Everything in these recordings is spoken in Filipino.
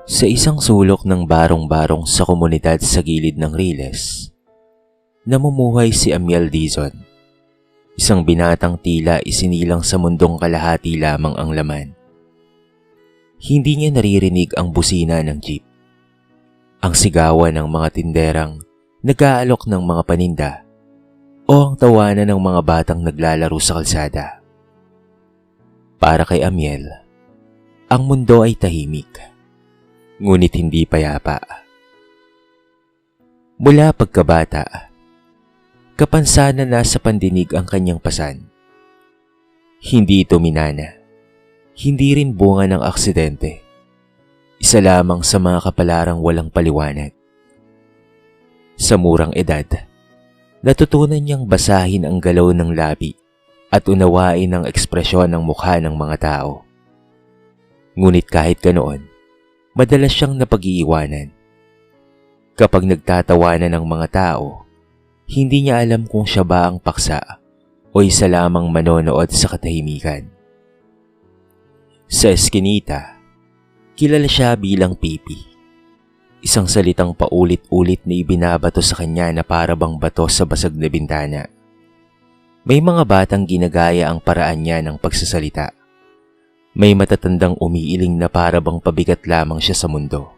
Sa isang sulok ng barong-barong sa komunidad sa gilid ng Riles, namumuhay si Amiel Dizon, isang binatang tila isinilang sa mundong kalahati lamang ang laman. Hindi niya naririnig ang busina ng jeep, ang sigawan ng mga tinderang nag-aalok ng mga paninda, o ang tawanan ng mga batang naglalaro sa kalsada. Para kay Amiel, ang mundo ay tahimik, ngunit hindi payapa. Mula pagkabata, kapansanan na sa pandinig ang kanyang pasan. Hindi ito minana, hindi rin bunga ng aksidente. Isa lamang sa mga kapalarang walang paliwanag. Sa murang edad, natutunan niyang basahin ang galaw ng labi at unawain ang ekspresyon ng mukha ng mga tao. Ngunit kahit ganoon, madalas siyang napag-iiwanan. Kapag nagtatawanan ng mga tao, hindi niya alam kung siya ba ang paksa o isa lamang manonood sa katahimikan. Sa eskinita, kilala siya bilang Pipi. Isang salitang paulit-ulit na ibinabato sa kanya na para bang bato sa basag na bintana. May mga batang ginagaya ang paraan niya ng pagsasalita. May matatandang umiiling na para bang pabigat lamang siya sa mundo.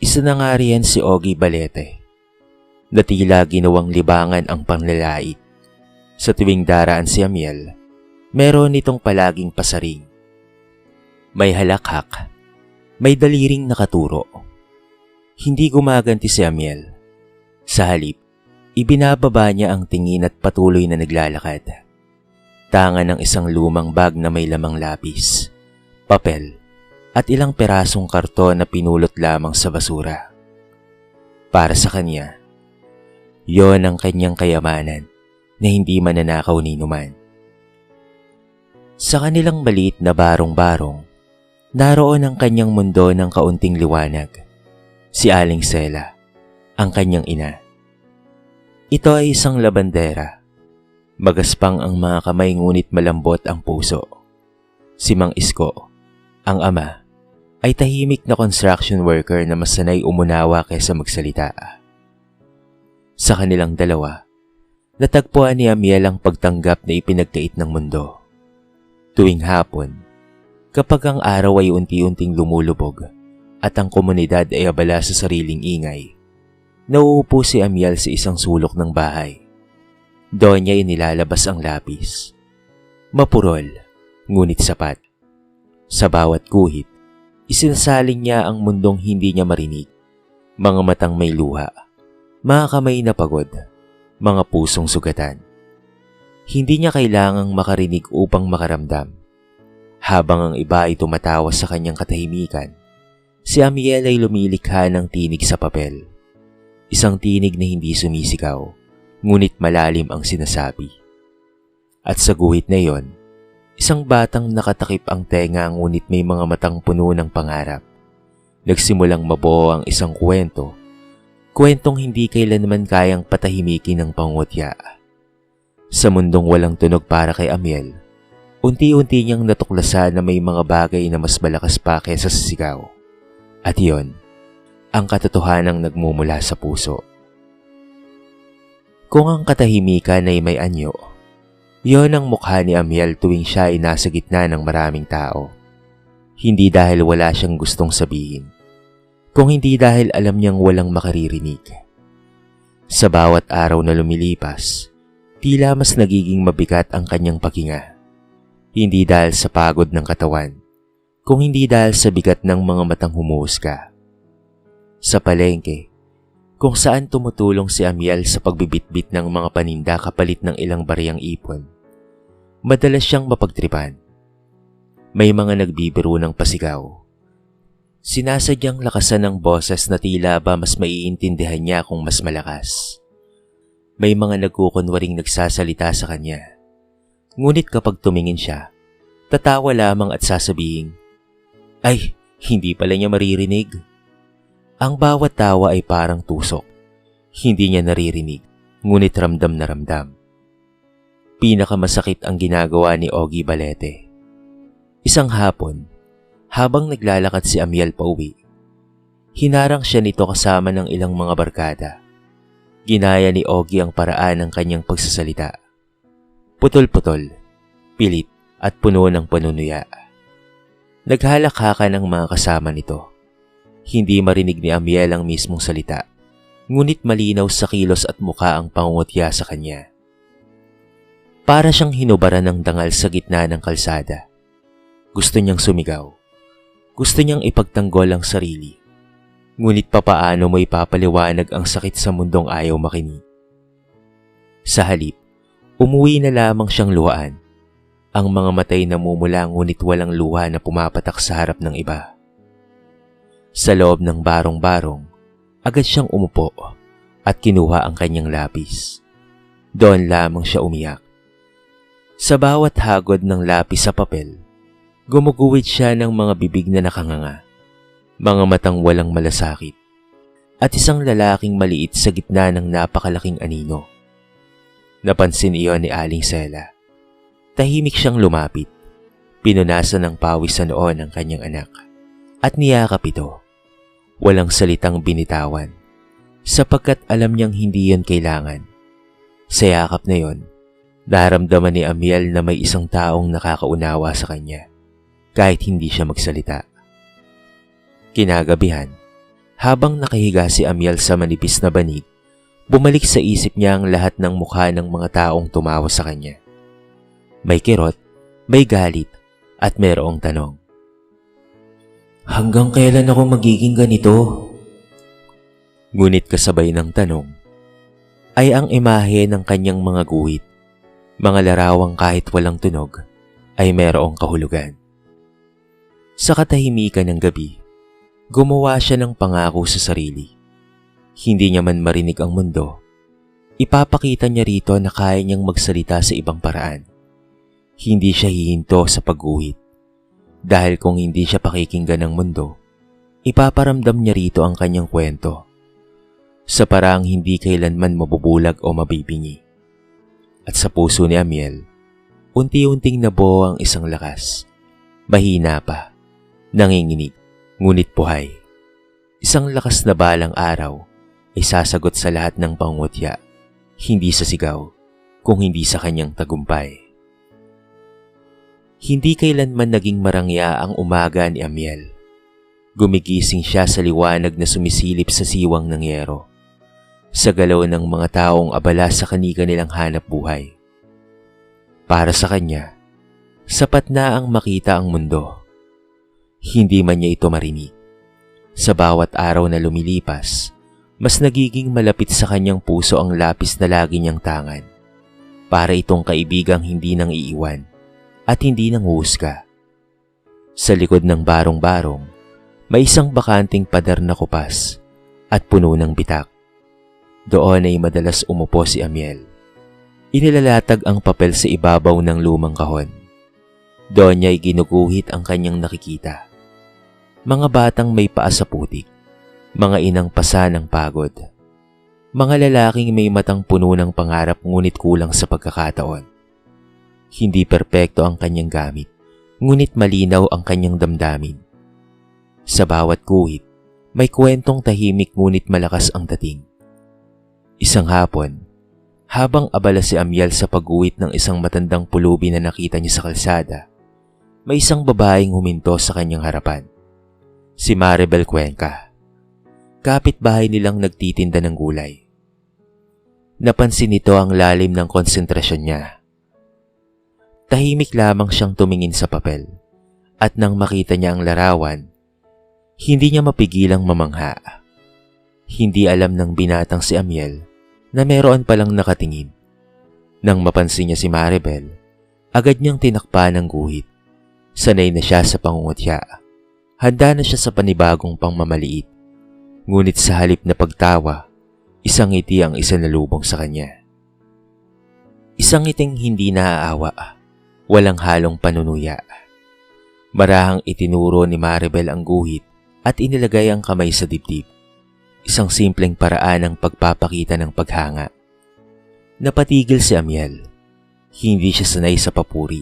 Isa na nga riyan si Ogie Balete, na tila ginawang libangan ang panlalait. Sa tuwing daraan si Amiel, meron itong palaging pasaring. May halakhak, may daliring nakaturo. Hindi gumaganti si Amiel. Sa halip, ibinababa niya ang tingin at patuloy na naglalakad. Tanga ng isang lumang bag na may lamang lapis, papel, at ilang perasong karton na pinulot lamang sa basura. Para sa kanya, yon ang kanyang kayamanan na hindi mananakaw ni numan. Sa kanilang maliit na barong-barong, naroon ang kanyang mundo ng kaunting liwanag. Si Aling Sela, ang kanyang ina. Ito ay isang labandera. Magaspang ang mga kamay ngunit malambot ang puso. Si Mang Isko, ang ama, ay tahimik na construction worker na mas sanay umunawa kaysa magsalita. Sa kanilang dalawa, natagpuan ni Amiel ang pagtanggap na ipinagkait ng mundo. Tuwing hapon, kapag ang araw ay unti-unting lumulubog at ang komunidad ay abala sa sariling ingay, nauupo si Amiel sa isang sulok ng bahay. Doon niya inilalabas ang lapis. Mapurol, ngunit sapat. Sa bawat guhit, isinasaling niya ang mundong hindi niya marinig. Mga matang may luha, mga kamay na pagod, mga pusong sugatan. Hindi niya kailangang makarinig upang makaramdam. Habang ang iba ay tumatawa sa kanyang katahimikan, si Amiel ay lumilikha ng tinig sa papel. Isang tinig na hindi sumisigaw, ngunit malalim ang sinasabi. At sa guhit na iyon, isang batang nakatakip ang tenga ngunit may mga matang puno ng pangarap. Nagsimulang mabuo ang isang kwento, kwentong hindi kailanman kayang patahimikin ng pangutya. Sa mundong walang tunog para kay Amiel, unti-unti niyang natuklasan na may mga bagay na mas malakas pa kaysa sa sigaw. At iyon, ang katotohanang nagmumula sa puso. Kung ang katahimikan ay may anyo, yon ang mukha ni Amiel tuwing siya ay nasa gitna ng maraming tao. Hindi dahil wala siyang gustong sabihin, kung hindi dahil alam niyang walang makaririnig. Sa bawat araw na lumilipas, tila mas nagiging mabigat ang kanyang paghinga. Hindi dahil sa pagod ng katawan, kung hindi dahil sa bigat ng mga matang humuhusga. Sa palengke, kung saan tumutulong si Amiel sa pagbibitbit ng mga paninda kapalit ng ilang bariyang ipon, madalas siyang mapagtripan. May mga nagbibiro ng pasigaw. Sinasadyang lakasan ng boses na tila ba mas maiintindihan niya kung mas malakas. May mga nagkukunwaring nagsasalita sa kanya. Ngunit kapag tumingin siya, tatawa lamang at sasabihin, "Ay, hindi pala niya maririnig." Ang bawat tawa ay parang tusok. Hindi niya naririnig, ngunit ramdam na ramdam. Pinakamasakit ang ginagawa ni Ogie Balete. Isang hapon, Habang naglalakad si Amiel pauwi, hinarang siya nito kasama ng ilang mga barkada. Ginaya ni Ogie ang paraan ng kanyang pagsasalita. Putol-putol, pilit at puno ng panunuya. Naghalakhakan ang mga kasama nito. Hindi marinig ni Amiel ang mismong salita, ngunit malinaw sa kilos at muka ang pangungutya sa kanya. Para siyang hinubaran ng dangal sa gitna ng kalsada. Gusto niyang sumigaw. Gusto niyang ipagtanggol ang sarili. Ngunit papaano mo ipapaliwanag ang sakit sa mundong ayaw makinig? Sa halip, umuwi na lamang siyang luhaan. Ang mga matay namumula ngunit walang luha na pumapatak sa harap ng iba. Sa loob ng barong-barong, agad siyang umupo at kinuha ang kanyang lapis. Doon lamang siya umiyak. Sa bawat hagod ng lapis sa papel, gumuguhit siya ng mga bibig na nakanganga, mga matang walang malasakit, at isang lalaking maliit sa gitna ng napakalaking anino. Napansin iyon ni Aling Sela. Tahimik siyang lumapit, pinunasan ng pawis sa noo ng kanyang anak, at niyakap ito. Walang salitang binitawan, sapagkat alam niyang hindi yon kailangan. Sa yakap na yon, naramdaman ni Amiel na may isang taong nakakaunawa sa kanya, kahit hindi siya magsalita. Kinagabihan, habang nakahiga si Amiel sa manipis na banig, bumalik sa isip niya ang lahat ng mukha ng mga taong tumawa sa kanya. May kirot, may galit, at mayroong tanong. Hanggang kailan ako magiging ganito? Ngunit kasabay ng tanong, ay ang imahe ng kanyang mga guhit, mga larawang kahit walang tunog, ay mayroong kahulugan. Sa katahimikan ng gabi, gumawa siya ng pangako sa sarili. Hindi niya man marinig ang mundo, ipapakita niya rito na kaya niyang magsalita sa ibang paraan. Hindi siya hihinto sa pagguhit, dahil kung hindi siya pakikinggan ng mundo, ipaparamdam niya rito ang kanyang kwento, sa paraang hindi kailanman mabubulag o mabibingi. At sa puso ni Amiel, unti-unting nabuo ang isang lakas, mahina pa, nanginginig, ngunit buhay. Isang lakas na balang araw ay sasagot sa lahat ng pangungutya, hindi sa sigaw, kung hindi sa kanyang tagumpay. Hindi kailanman naging marangya ang umaga ni Amiel. Gumigising siya sa liwanag na sumisilip sa siwang ng yero, sa galaw ng mga taong abala sa kani-kanilang hanap buhay. Para sa kanya, sapat na ang makita ang mundo. Hindi man niya ito marinig. Sa bawat araw na lumilipas, mas nagiging malapit sa kanyang puso ang lapis na lagi niyang tangan, para itong kaibigang hindi nang iiwan at hindi nang huhusga. Sa likod ng barong-barong, may isang bakanting pader na kupas at puno ng bitak. Doon ay madalas umupo si Amiel. Inilalatag ang papel sa ibabaw ng lumang kahon. Doon niya ay ginuguhit ang kanyang nakikita. Mga batang may paa sa putik, mga inang pasa ng pagod, mga lalaking may matang puno ng pangarap ngunit kulang sa pagkakataon. Hindi perpekto ang kanyang gamit, ngunit malinaw ang kanyang damdamin. Sa bawat guhit, may kwentong tahimik ngunit malakas ang dating. Isang hapon, habang abala si Amiel sa pagguhit ng isang matandang pulubi na nakita niya sa kalsada, may isang babaeng huminto sa kanyang harapan. Si Maribel Cuenca. Kapitbahay nilang nagtitinda ng gulay. Napansin nito ang lalim ng konsentrasyon niya. Tahimik lamang siyang tumingin sa papel, at nang makita niya ang larawan, hindi niya mapigilang mamangha. Hindi alam ng binatang si Amiel na meron palang nakatingin. Nang mapansin niya si Maribel, agad niyang tinakpa ng guhit. Sanay na siya sa pangungutya. Handa na siya sa panibagong pangmamaliit. Ngunit sa halip na pagtawa, isang ngiti ang isanalubong sa kanya. Isang ngiting hindi naaawa, walang halong panunuya. Marahang itinuro ni Maribel ang guhit at inilagay ang kamay sa dibdib. Isang simpleng paraan ng pagpapakita ng paghanga. Napatigil si Amiel. Hindi siya sanay sa papuri.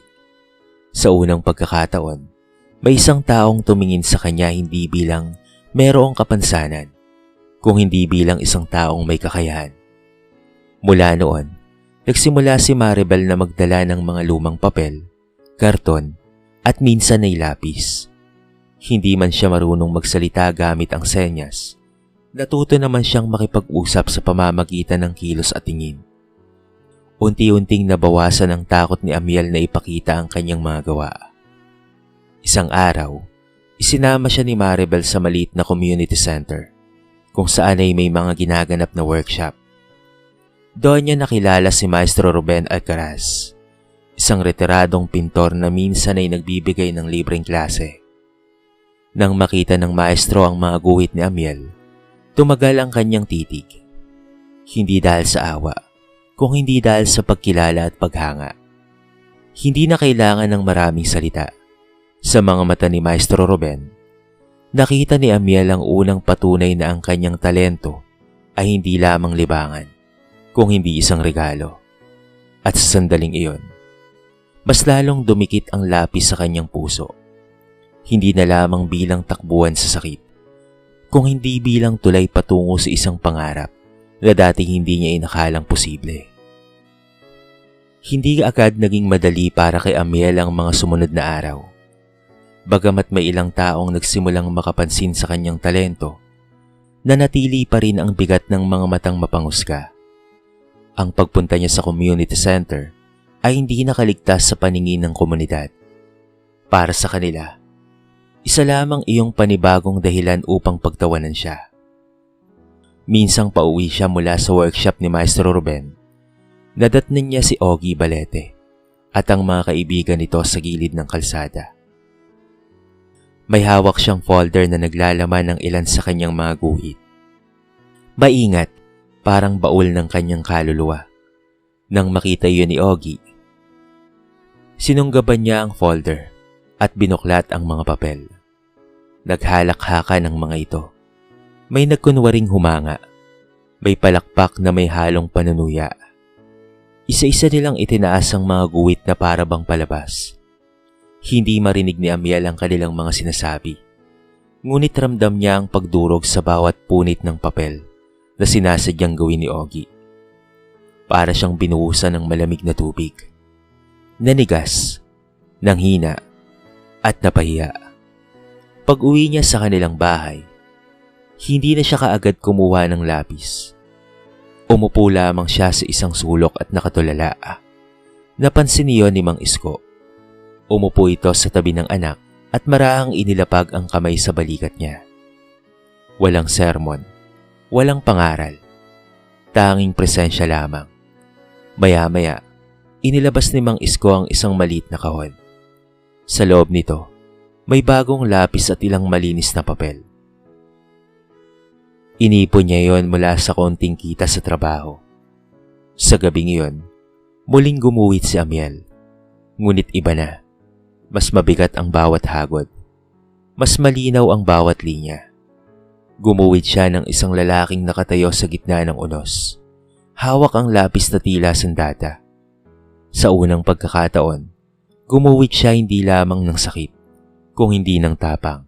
Sa unang pagkakataon, May isang taong tumingin sa kanya hindi bilang merong kapansanan, kung hindi bilang isang taong may kakayahan. Mula noon, nagsimula si Maribel na magdala ng mga lumang papel, karton, at minsan ay lapis. Hindi man siya marunong magsalita gamit ang senyas, natuto naman siyang makipag-usap sa pamamagitan ng kilos at tingin. Unti-unting nabawasan ang takot ni Amiel na ipakita ang kanyang mga gawa. Isang araw, isinama siya ni Maribel sa maliit na community center, kung saan ay may mga ginaganap na workshop. Doon niya nakilala si Maestro Ruben Alcaraz, isang retiradong pintor na minsan ay nagbibigay ng libreng klase. Nang makita ng maestro ang mga guhit ni Amiel, tumagal ang kanyang titig. Hindi dahil sa awa, kung hindi dahil sa pagkilala at paghanga. Hindi na kailangan ng maraming salita. Sa mga mata ni Maestro Ruben, nakita ni Amiel ang unang patunay na ang kanyang talento ay hindi lamang libangan, kung hindi isang regalo. At sa sandaling iyon, mas lalong dumikit ang lapis sa kanyang puso. Hindi na lamang bilang takbuhan sa sakit, kung hindi bilang tulay patungo sa isang pangarap na dati hindi niya inakalang posible. Hindi agad naging madali para kay Amiel ang mga sumunod na araw. Bagamat may ilang taong nagsimulang makapansin sa kanyang talento, nanatili pa rin ang bigat ng mga matang mapanghusga. Ang pagpunta niya sa community center ay hindi nakaligtas sa paningin ng komunidad. Para sa kanila, isa lamang iyong panibagong dahilan upang pagtawanan siya. Minsang pauwi siya mula sa workshop ni Maestro Ruben, nadatnan niya si Ogie Balete at ang mga kaibigan nito sa gilid ng kalsada. May hawak siyang folder na naglalaman ng ilan sa kanyang mga guhit. Maingat, parang baul ng kanyang kaluluwa. Nang makita iyon ni Ogie, sinunggaban niya ang folder at binuklat ang mga papel. Naghalak-haka ng mga ito. May nagkunwaring humanga. May palakpak na may halong panunuya. Isa-isa nilang itinaas ang mga guhit na para bang palabas. Hindi marinig ni Amiel ang kanilang mga sinasabi. Ngunit ramdam niya ang pagdurog sa bawat punit ng papel na sinasadyang gawin ni Ogie. Para siyang binuhusan ng malamig na tubig. Nanigas, nanghina, at napahiya. Pag-uwi niya sa kanilang bahay, hindi na siya kaagad kumuha ng lapis. Umupo lamang siya sa isang sulok at nakatulala. Napansin niyon ni Mang Isko. Umupo ito sa tabi ng anak at marahang inilapag ang kamay sa balikat niya. Walang sermon, walang pangaral, tanging presensya lamang. Maya-maya, inilabas ni Mang Isko ang isang maliit na kahon. Sa loob nito, may bagong lapis at ilang malinis na papel. Inipon niya yon mula sa konting kita sa trabaho. Sa gabing iyon, muling gumuhit si Amiel. Ngunit iba na. Mas mabigat ang bawat hagod. Mas malinaw ang bawat linya. Gumuhit siya ng isang lalaking nakatayo sa gitna ng unos. Hawak ang lapis na tila sandata. Sa unang pagkakataon, gumuhit siya hindi lamang ng sakit, kung hindi ng tapang.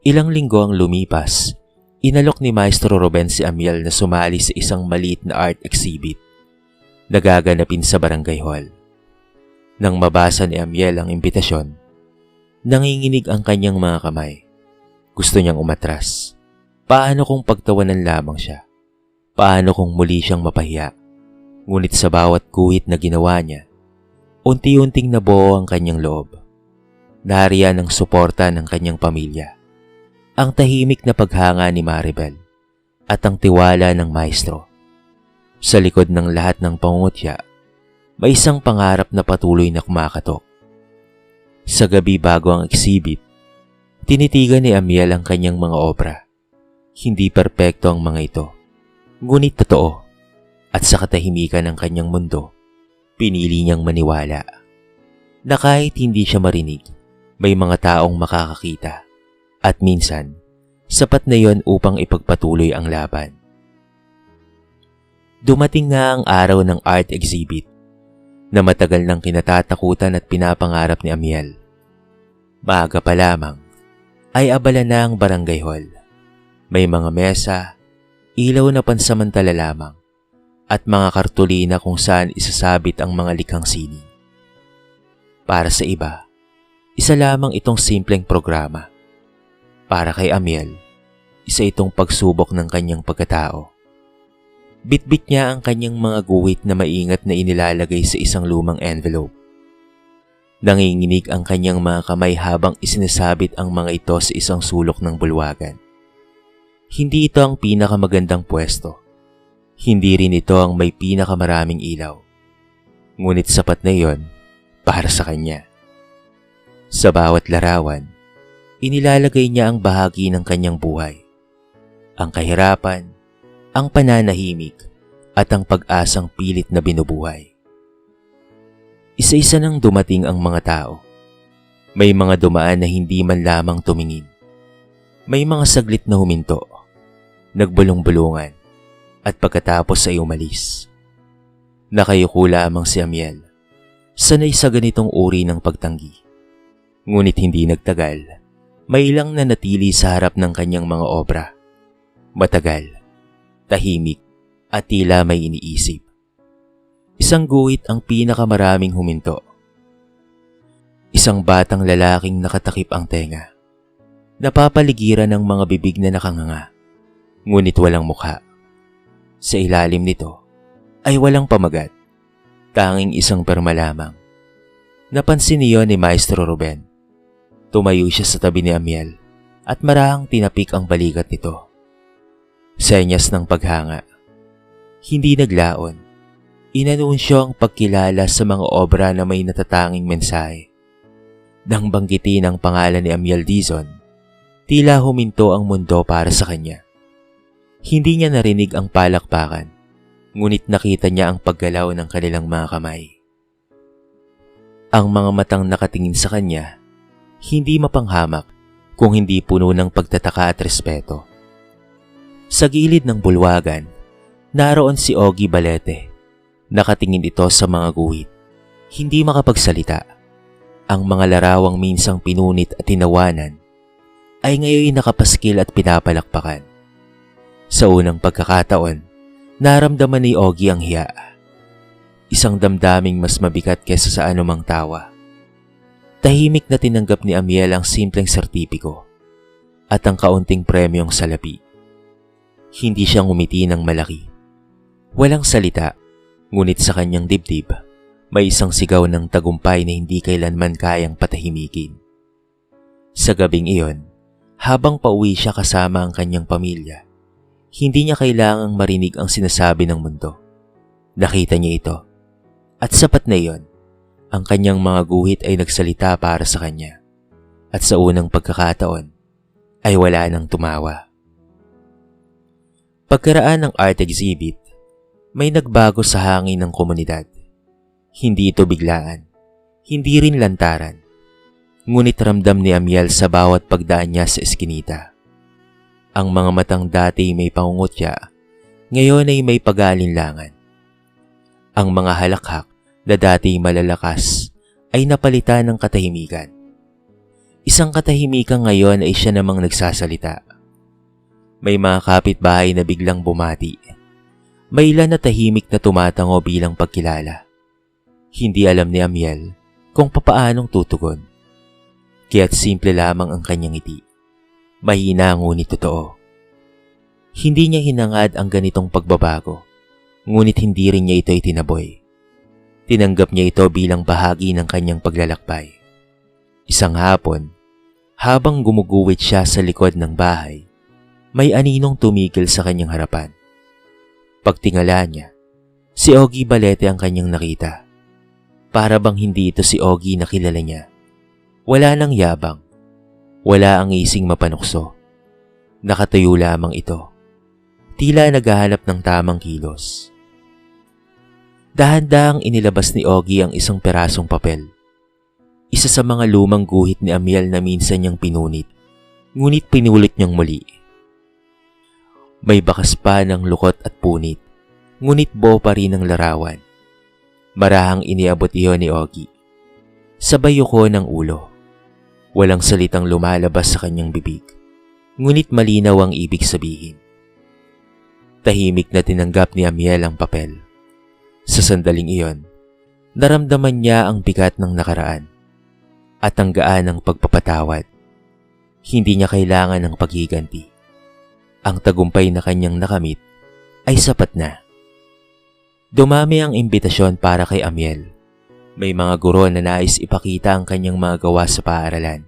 Ilang linggo ang lumipas, inalok ni Maestro Ruben si Amiel na sumali sa isang maliit na art exhibit na gaganapin sa barangay hall. Nang mabasa ni Amiel ang imbitasyon, nanginginig ang kanyang mga kamay. Gusto niyang umatras. Paano kung pagtawanan lamang siya? Paano kung muli siyang mapahiya? Ngunit sa bawat guhit na ginawa niya, unti-unting nabuo ang kanyang loob. Nariyan ang suporta ng kanyang pamilya, ang tahimik na paghanga ni Maribel, at ang tiwala ng maestro. Sa likod ng lahat ng pangungutya, may isang pangarap na patuloy na kumakatok. Sa gabi bago ang exhibit, tinitigan ni Amiel ang kanyang mga obra. Hindi perpekto ang mga ito, ngunit totoo, at sa katahimikan ng kanyang mundo, pinili niyang maniwala na kahit hindi siya marinig, may mga taong makakakita, at minsan, sapat na yon upang ipagpatuloy ang laban. Dumating nga ang araw ng art exhibit na matagal nang kinatatakutan at pinapangarap ni Amiel. Maaga pa lamang ay abala na ang barangay hall. May mga mesa, ilaw na pansamantala lamang, at mga kartulina kung saan isasabit ang mga likhang sining. Para sa iba, isa lamang itong simpleng programa. Para kay Amiel, isa itong pagsubok ng kanyang pagkatao. Bitbit niya ang kanyang mga guhit na maingat na inilalagay sa isang lumang envelope. Nanginginig ang kanyang mga kamay habang isinasabit ang mga ito sa isang sulok ng bulwagan. Hindi ito ang pinakamagandang pwesto. Hindi rin ito ang may pinakamaraming ilaw. Ngunit sapat na iyon para sa kanya. Sa bawat larawan, inilalagay niya ang bahagi ng kanyang buhay. Ang kahirapan, ang pananahimik, at ang pag-asang pilit na binubuhay. Isa-isa nang dumating ang mga tao. May mga dumaan na hindi man lamang tumingin. May mga saglit na huminto, nagbulong-bulungan, at pagkatapos ay umalis. Nakayuko lamang si Amiel, sanay sa ganitong uri ng pagtanggi. Ngunit hindi nagtagal, may ilang na natili sa harap ng kanyang mga obra. Matagal, tahimik, at tila may iniisip. Isang guhit ang pinakamaraming huminto. Isang batang lalaking nakatakip ang tenga. Napapaligiran ng mga bibig na nakanganga, ngunit walang mukha. Sa ilalim nito ay walang pamagat, tanging isang perma lamang. Napansin niyo ni Maestro Ruben. Tumayo siya sa tabi ni Amiel at marahang tinapik ang balikat nito. Senyas ng paghanga. Hindi naglaon. Inanunsyo ang pagkilala sa mga obra na may natatanging mensahe. Nang banggitin ang pangalan ni Amiel Dizon, tila huminto ang mundo para sa kanya. Hindi niya narinig ang palakpakan, ngunit nakita niya ang paggalaw ng kanilang mga kamay. Ang mga matang nakatingin sa kanya, hindi mapanghamak kung hindi puno ng pagtataka at respeto. Sa gilid ng bulwagan, naroon si Ogie Balete. Nakatingin ito sa mga guhit, hindi makapagsalita. Ang mga larawang minsang pinunit at tinawanan ay ngayon nakapaskil at pinapalakpakan. Sa unang pagkakataon, naramdaman ni Ogie ang hiya. Isang damdaming mas mabigat kesa sa anumang tawa. Tahimik na tinanggap ni Amiel ang simpleng sertipiko at ang kaunting premyong salapi. Hindi siya ngumiti ng malaki. Walang salita. Ngunit sa kanyang dibdib, may isang sigaw ng tagumpay na hindi kailanman kayang patahimikin. Sa gabing iyon, habang pauwi siya kasama ang kanyang pamilya, hindi niya kailangang marinig ang sinasabi ng mundo. Nakita niya ito, at sapat na iyon, ang kanyang mga guhit ay nagsalita para sa kanya, at sa unang pagkakataon, ay wala nang tumawa. Pagkaraan ng art exhibit, may nagbago sa hangin ng komunidad. Hindi ito biglaan, hindi rin lantaran. Ngunit ramdam ni Amiel sa bawat pagdaan niya sa eskinita. Ang mga matang dati may pangungutya, ngayon ay may pag-aalinlangan. Ang mga halakhak na dati malalakas ay napalitan ng katahimikan. Isang katahimikan ngayon ay siya namang nagsasalita. May mga kapitbahay na biglang bumati. May ilan na tahimik na tumatango bilang pagkilala. Hindi alam ni Amiel kung papaanong tutugon. Kaya't simple lamang ang kanyang ngiti. Mahina ngunit totoo. Hindi niya hinangad ang ganitong pagbabago, ngunit hindi rin niya ito itinaboy. Tinanggap niya ito bilang bahagi ng kanyang paglalakbay. Isang hapon, habang gumuguwit siya sa likod ng bahay, may aninong tumigil sa kanyang harapan. Pagtingala niya, si Ogie Balete ang kanyang nakita. Para bang hindi ito si Ogie na kilala niya. Wala nang yabang. Wala ang ising mapanukso. Nakatayo lamang ito. Tila naghahanap ng tamang kilos. Dahan-dahang inilabas ni Ogie ang isang perasong papel. Isa sa mga lumang guhit ni Amiel na minsan niyang pinunit, ngunit pinulit niyang muli. May bakas pa ng lukot at punit, ngunit buo pa rin ang larawan. Marahang iniabot iyon ni Ogie. Sabay yuko ng ulo. Walang salitang lumalabas sa kanyang bibig, ngunit malinaw ang ibig sabihin. Tahimik na tinanggap ni Amiel ang papel. Sa sandaling iyon, naramdaman niya ang bigat ng nakaraan at ang gaan ng pagpapatawad. Hindi niya kailangan ng paghiganti. Ang tagumpay na kanyang nakamit ay sapat na. Dumami ang imbitasyon para kay Amiel. May mga guro na nais ipakita ang kanyang mga gawa sa paaralan.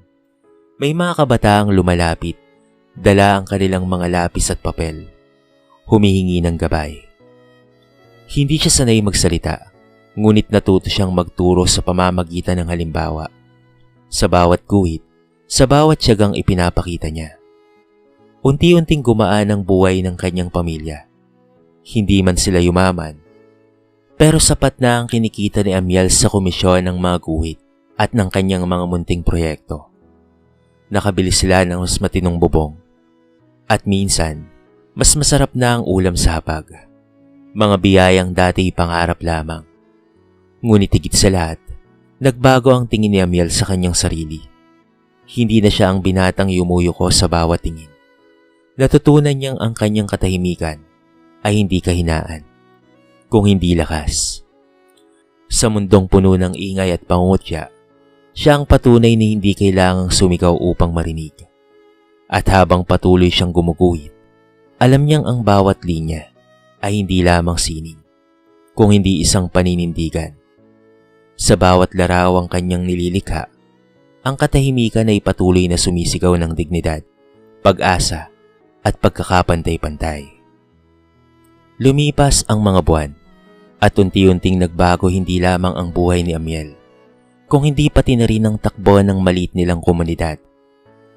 May mga kabataang lumalapit, dala ang kanilang mga lapis at papel, humihingi ng gabay. Hindi siya sanay magsalita, ngunit natuto siyang magturo sa pamamagitan ng halimbawa. Sa bawat guhit, sa bawat tiyagang ipinapakita niya. Unti-unting gumaan ang buhay ng kanyang pamilya. Hindi man sila yumaman, pero sapat na ang kinikita ni Amiel sa komisyon ng mga guhit at ng kanyang mga munting proyekto. Nakabili sila ng mas matinong bubong. At minsan, mas masarap na ang ulam sa hapag. Mga biyayang dati pangarap lamang. Ngunit higit sa lahat, nagbago ang tingin ni Amiel sa kanyang sarili. Hindi na siya ang binatang yumuyuko sa bawat tingin. Natutunan niyang ang kanyang katahimikan ay hindi kahinaan, kung hindi lakas. Sa mundong puno ng ingay at pangungutya, siya ang patunay na hindi kailangang sumigaw upang marinig. At habang patuloy siyang gumuguhit, alam niyang ang bawat linya ay hindi lamang sining, kung hindi isang paninindigan. Sa bawat larawang kanyang nililikha, ang katahimikan ay patuloy na sumisigaw ng dignidad, pag-asa at pagkakapantay-pantay. Lumipas ang mga buwan at unti-unting nagbago hindi lamang ang buhay ni Amiel, kung hindi pati na rin ang takbo ng maliit nilang komunidad.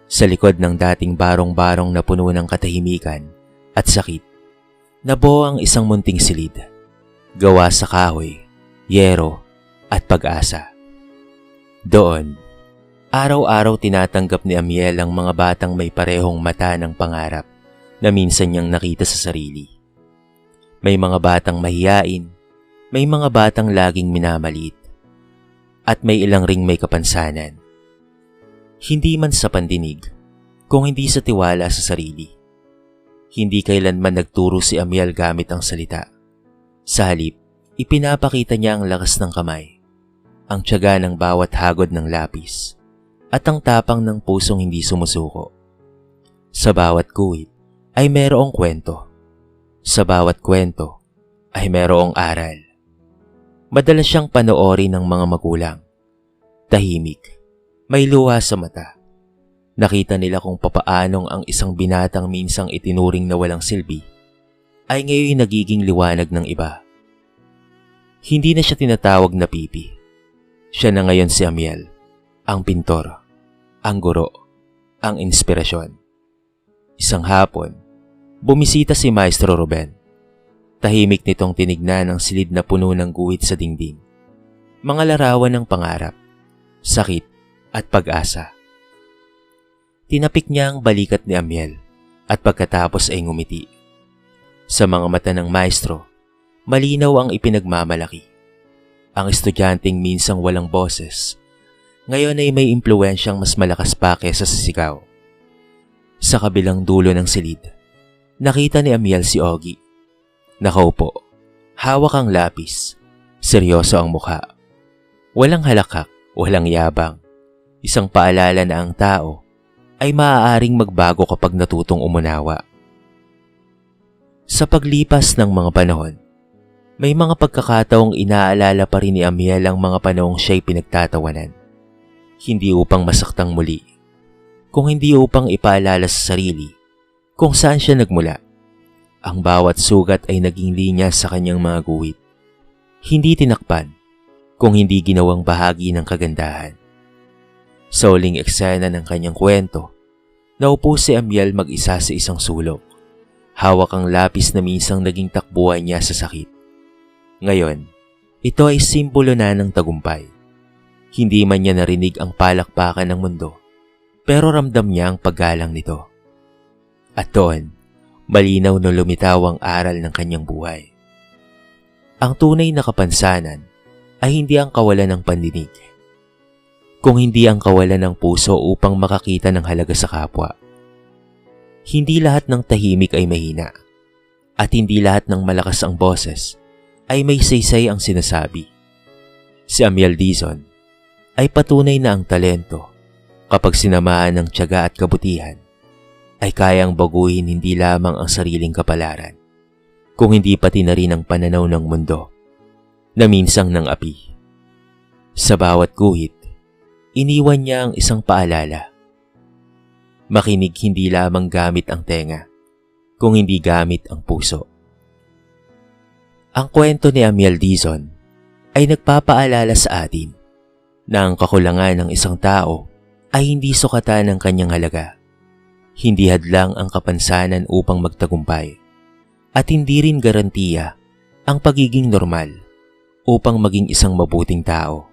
Sa likod ng dating barong-barong na puno ng katahimikan at sakit, nabuo ang isang munting silid, gawa sa kahoy, yero at pag-asa. Doon, araw-araw tinatanggap ni Amiel ang mga batang may parehong mata ng pangarap na minsan niyang nakita sa sarili. May mga batang mahiyain, may mga batang laging minamaliit, at may ilang ring may kapansanan. Hindi man sa pandinig, kung hindi sa tiwala sa sarili. Hindi kailanman nagturo si Amiel gamit ang salita. Sa halip, ipinapakita niya ang lakas ng kamay, ang tiyaga ng bawat hagod ng lapis, at ang tapang ng pusong hindi sumusuko. Sa bawat guhit ay mayroong kwento. Sa bawat kwento ay mayroong aral. Madalas siyang panoorin ng mga magulang. Tahimik, may luha sa mata. Nakita nila kung papaanong ang isang binatang minsang itinuring na walang silbi ay ngayon nagiging liwanag ng iba. Hindi na siya tinatawag na pipi. Siya na ngayon si Amiel, ang pintor, ang guro, ang inspirasyon. Isang hapon, bumisita si Maestro Ruben. Tahimik nitong tinignan ang silid na puno ng guhit sa dingding. Mga larawan ng pangarap, sakit at pag-asa. Tinapik niya ang balikat ni Amiel at pagkatapos ay ngumiti. Sa mga mata ng maestro, malinaw ang ipinagmamalaki. Ang estudyanteng minsang walang boses, ngayon ay may impluwensyang mas malakas pa kesa sa sigaw. Sa kabilang dulo ng silid, nakita ni Amiel si Ogie. Nakaupo, hawak ang lapis, seryoso ang mukha. Walang halakak, walang yabang. Isang paalala na ang tao ay maaaring magbago kapag natutong umunawa. Sa paglipas ng mga panahon, may mga pagkakataong inaalala pa rin ni Amiel ang mga panahong siya'y pinagtatawanan. Hindi upang masaktang muli, kung hindi upang ipaalala sa sarili kung saan siya nagmula. Ang bawat sugat ay naging linya sa kanyang mga guhit. Hindi tinakpan, kung hindi ginawang bahagi ng kagandahan. Sa huling eksena ng kanyang kwento, naupo si Amiel mag-isa sa isang sulok. Hawak ang lapis na minsang naging takbuhan niya sa sakit. Ngayon, ito ay simbolo na ng tagumpay. Hindi man niya narinig ang palakpakan ng mundo, pero ramdam niya ang paggalang nito. At doon, malinaw na lumitaw ang aral ng kanyang buhay. Ang tunay na kapansanan ay hindi ang kawalan ng pandinig, kung hindi ang kawalan ng puso upang makakita ng halaga sa kapwa. Hindi lahat ng tahimik ay mahina, at hindi lahat ng malakas ang boses ay may saysay ang sinasabi. Si Amiel Dizon ay patunay na ang talento, kapag sinamahan ng tiyaga at kabutihan, ay kayang baguhin hindi lamang ang sariling kapalaran, kung hindi pati na rin ang pananaw ng mundo na minsang ng api. Sa bawat guhit, iniwan niya ang isang paalala. Makinig hindi lamang gamit ang tenga, kung hindi gamit ang puso. Ang kwento ni Amiel Dizon ay nagpapaalala sa atin na ang kakulangan ng isang tao ay hindi sukatan ng kanyang halaga. Hindi hadlang ang kapansanan upang magtagumpay, at hindi rin garantiya ang pagiging normal upang maging isang mabuting tao.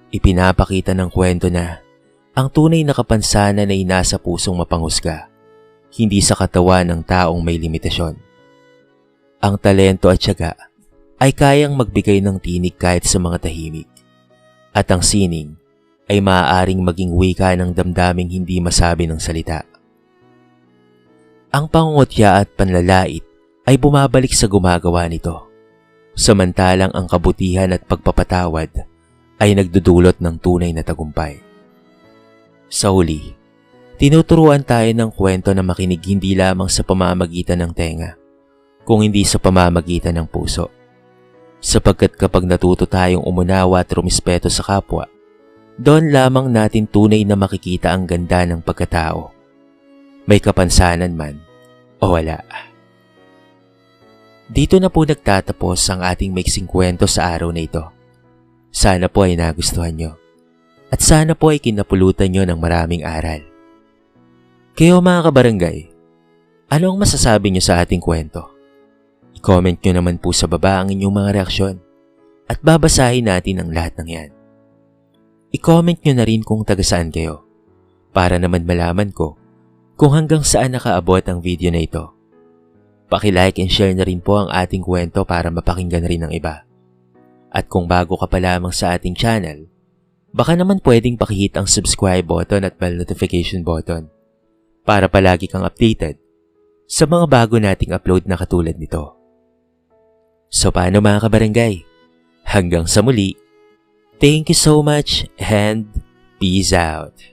Ipinapakita ng kwento na ang tunay na kapansanan ay nasa pusong mapanghusga, hindi sa katawan ng taong may limitasyon. Ang talento at tiyaga ay kayang magbigay ng tinig kahit sa mga tahimik, at ang sining ay maaaring maging wika ng damdaming hindi masabi ng salita. Ang pangungutya at panlalait ay bumabalik sa gumagawa nito, samantalang ang kabutihan at pagpapatawad ay nagdudulot ng tunay na tagumpay. Sa huli, tinuturuan tayo ng kwento na makinig hindi lamang sa pamamagitan ng tenga, kung hindi sa pamamagitan ng puso. Sapagkat kapag natuto tayong umunawa at rumispeto sa kapwa, doon lamang natin tunay na makikita ang ganda ng pagkatao, may kapansanan man o wala. Dito na po nagtatapos ang ating maiksing kwento sa araw na ito. Sana po ay nagustuhan nyo, at sana po ay kinapulutan nyo ng maraming aral. Kayo mga kabarangay, ano ang masasabi nyo sa ating kwento? I-comment nyo naman po sa baba ang inyong mga reaksyon, at babasahin natin ang lahat ng yan. I-comment nyo na rin kung taga saan kayo, para naman malaman ko kung hanggang saan nakaabot ang video na ito. Paki-like and share na rin po ang ating kwento para mapakinggan rin ng iba. At kung bago ka pa lamang sa ating channel, baka naman pwedeng pakihit ang subscribe button at bell notification button para palagi kang updated sa mga bago nating upload na katulad nito. So paano mga kabarangay? Hanggang sa muli, thank you so much and peace out!